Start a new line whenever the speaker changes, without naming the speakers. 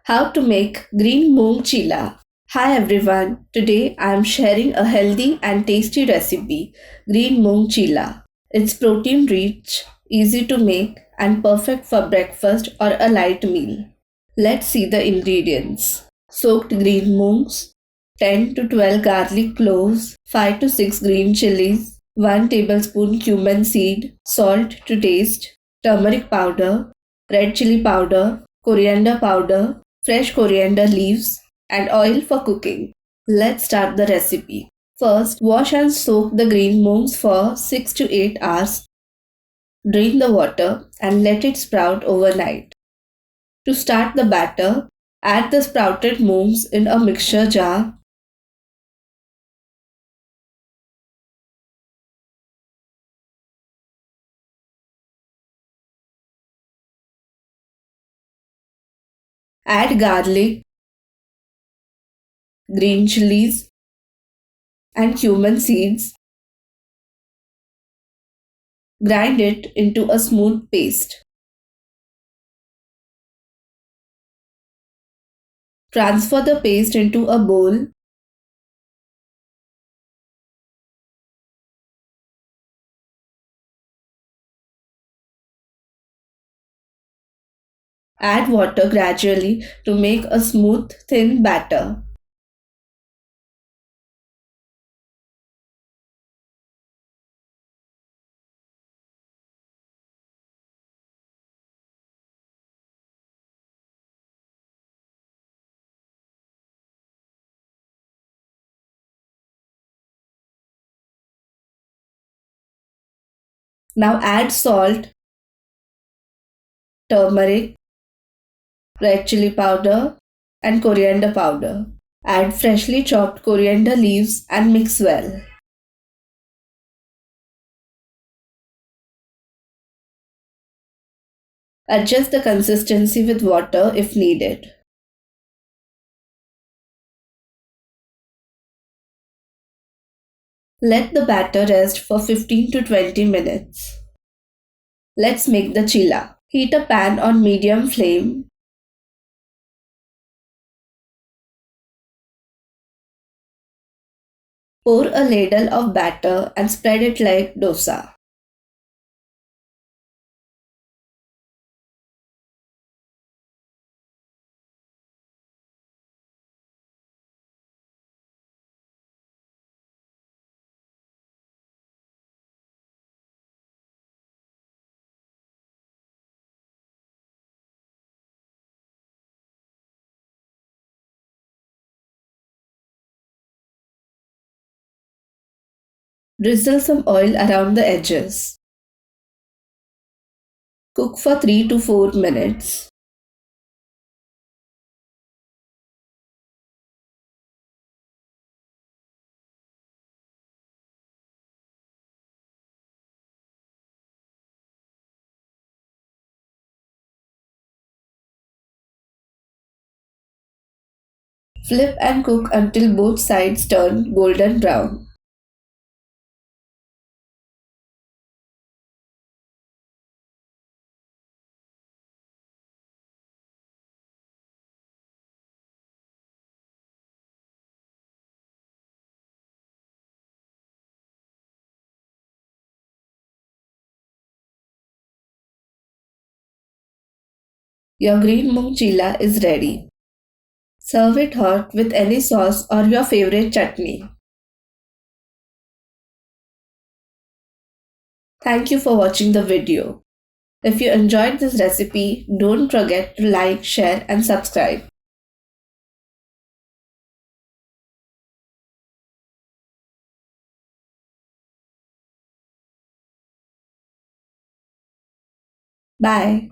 How to make Green Moong Chilla. Hi everyone, today I am sharing a healthy and tasty recipe, Green Moong Chilla. It's protein rich, easy to make and perfect for breakfast or a light meal. Let's see the ingredients. Soaked green moongs, 10 to 12 garlic cloves, 5 to 6 green chillies, 1 tablespoon cumin seed, salt to taste, turmeric powder, red chilli powder, coriander powder, fresh coriander leaves, and oil for cooking. Let's start the recipe. First, wash and soak the green moongs for 6 to 8 hours. Drain the water and let it sprout overnight. To start the batter, add the sprouted moongs in a mixture jar. Add garlic, green chillies, and cumin seeds. Grind it into a smooth paste. Transfer the paste into a bowl. Add water gradually to make a smooth, thin batter. Now add salt, turmeric, red chili powder, and coriander powder. Add freshly chopped coriander leaves and mix well. Adjust the consistency with water if needed. Let the batter rest for 15 to 20 minutes. Let's make the chilla. Heat a pan on medium flame. Pour a ladle of batter and spread it like dosa. Drizzle some oil around the edges. Cook for 3 to 4 minutes. Flip and cook until both sides turn golden brown. Your green moong chilla is ready. Serve it hot with any sauce or your favorite chutney. Thank you for watching the video. If you enjoyed this recipe, don't forget to like, share and subscribe. Bye.